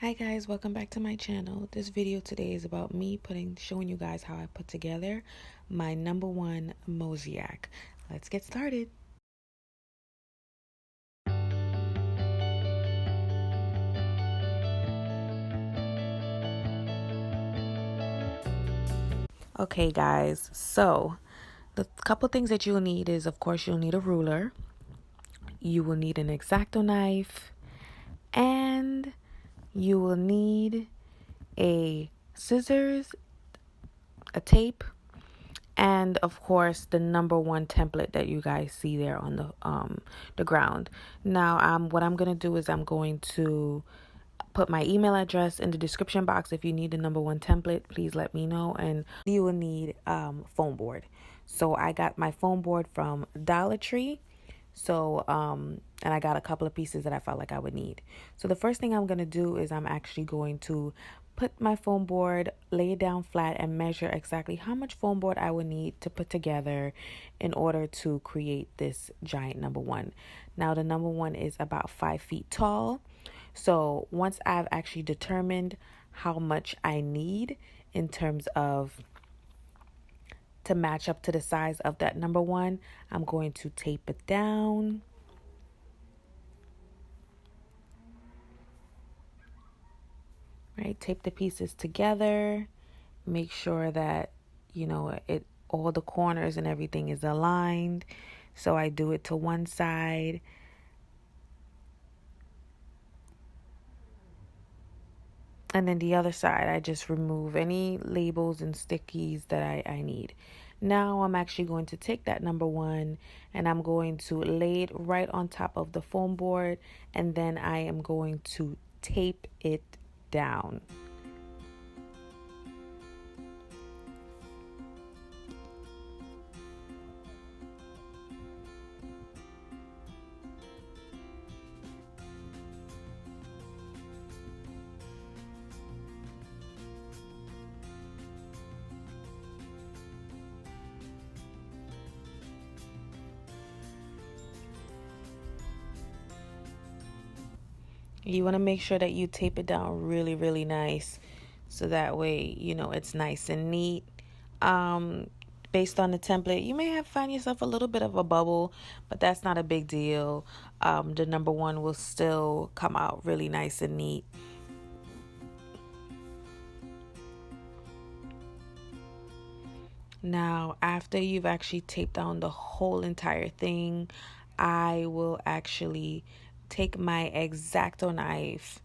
Hi guys, welcome back to my channel. This video today is about me showing you guys how I put together my number one mosaic. Let's get started. Okay guys, so the couple things that you'll need is, of course, you'll need a ruler, you will need an X-Acto knife, and you will need a scissors, a tape, and of course the number one template that you guys see there on the ground. Now what I'm gonna do is I'm going to put my email address in the description box. If you need the number one template, please let me know. And you will need foam board. So I got my foam board from Dollar Tree. So and I got a couple of pieces that I felt like I would need. So the first thing I'm going to do is I'm actually going to put my foam board, lay it down flat, and measure exactly how much foam board I would need to put together in order to create this giant number one. Now the number one is about 5 feet tall. So once I've actually determined how much I need in terms of to match up to the size of that number one, I'm going to tape it down. Right, tape the pieces together. Make sure that, all the corners and everything is aligned. So I do it to one side. And then the other side, I just remove any labels and stickies that I need. Now I'm actually going to take that number one and I'm going to lay it right on top of the foam board, and then I am going to tape it down. You want to make sure that you tape it down really, really nice, so that way, it's nice and neat. Based on the template, you may find yourself a little bit of a bubble, but that's not a big deal. The number one will still come out really nice and neat. Now, after you've actually taped down the whole entire thing, I will actually take my X-Acto knife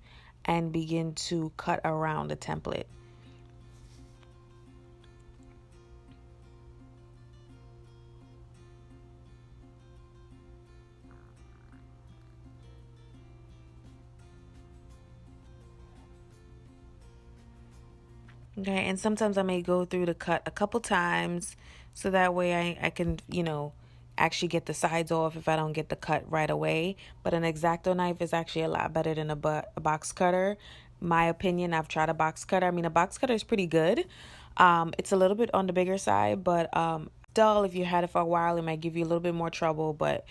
and begin to cut around the template. Okay, and sometimes I may go through the cut a couple times so that way I can, actually get the sides off if I don't get the cut right away. But an X-Acto knife is actually a lot better than a box cutter. My opinion, I've tried a box cutter. I mean, a box cutter is pretty good. It's a little bit on the bigger side, but dull. If you had it for a while, it might give you a little bit more trouble. But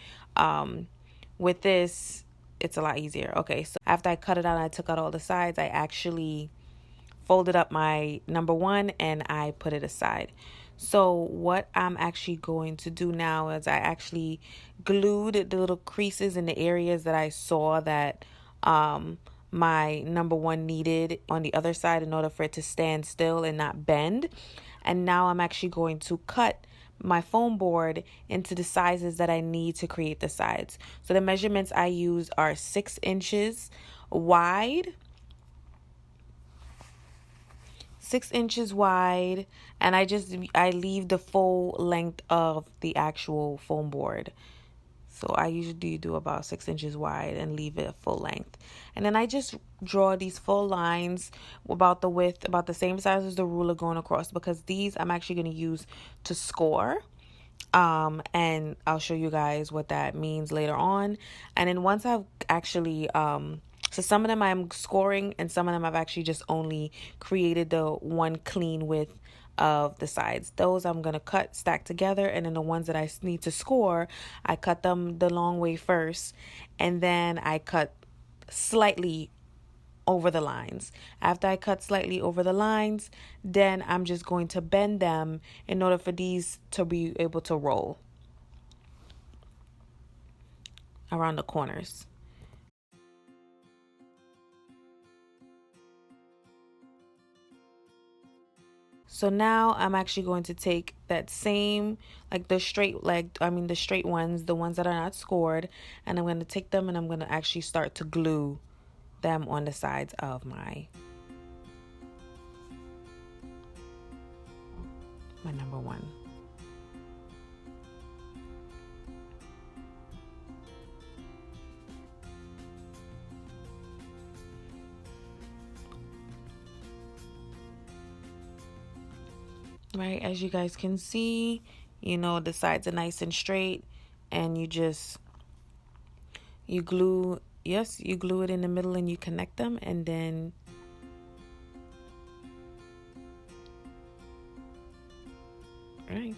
with this, it's a lot easier. Okay, so after I cut it out and I took out all the sides, I actually folded up my number one and I put it aside. So what I'm actually going to do now is I actually glued the little creases in the areas that I saw that my number one needed on the other side in order for it to stand still and not bend. And now I'm actually going to cut my foam board into the sizes that I need to create the sides. So the measurements I use are 6 inches wide, 6 inches wide, and I leave the full length of the actual foam board. So I usually do about 6 inches wide and leave it full length. And then I just draw these full lines about the width, about the same size as the ruler going across, because these I'm actually going to use to score. And I'll show you guys what that means later on. And then once I've actually so some of them I'm scoring and some of them I've actually just only created the one clean width of the sides. Those I'm going to cut, stack together, and then the ones that I need to score, I cut them the long way first, and then I cut slightly over the lines. After I cut slightly over the lines, then I'm just going to bend them in order for these to be able to roll around the corners. So now I'm actually going to take that same, like the straight leg, the straight ones, the ones that are not scored, and I'm going to take them and I'm going to actually start to glue them on the sides of my number one. Right, as you guys can see, the sides are nice and straight, and you glue it in the middle and you connect them, and then right.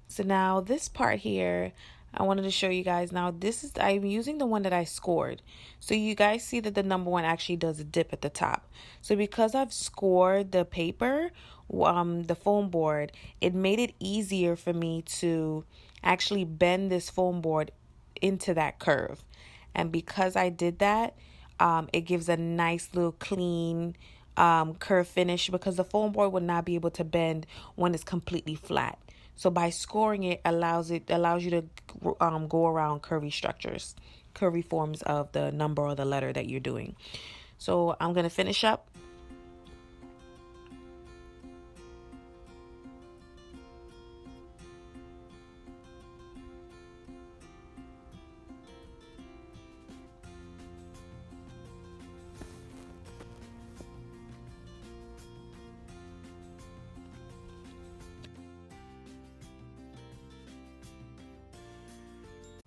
So now this part here, I wanted to show you guys. Now I'm using the one that I scored. So you guys see that the number one actually does a dip at the top. So because I've scored the paper, the foam board, it made it easier for me to actually bend this foam board into that curve. And because I did that, it gives a nice little clean curve finish, because the foam board would not be able to bend when it's completely flat. So by scoring it allows you to go around curvy structures, curvy forms of the number or the letter that you're doing. So I'm gonna finish up.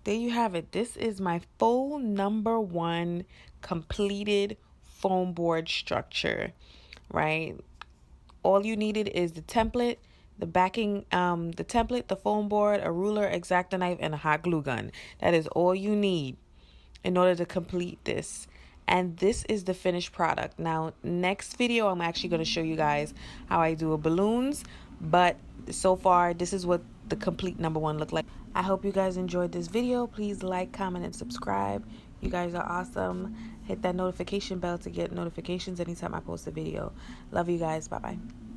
There you have it. This is my full number one completed foam board structure, right? All you needed is the template, the backing, the template, the foam board, a ruler, X-Acto knife, and a hot glue gun. That is all you need in order to complete this. And this is the finished product. Now, next video, I'm actually going to show you guys how I do balloons. But so far, this is what the complete number one looked like. I hope you guys enjoyed this video. Please like, comment, and subscribe. You guys are awesome. Hit that notification bell to get notifications anytime I post a video. Love you guys. Bye-bye.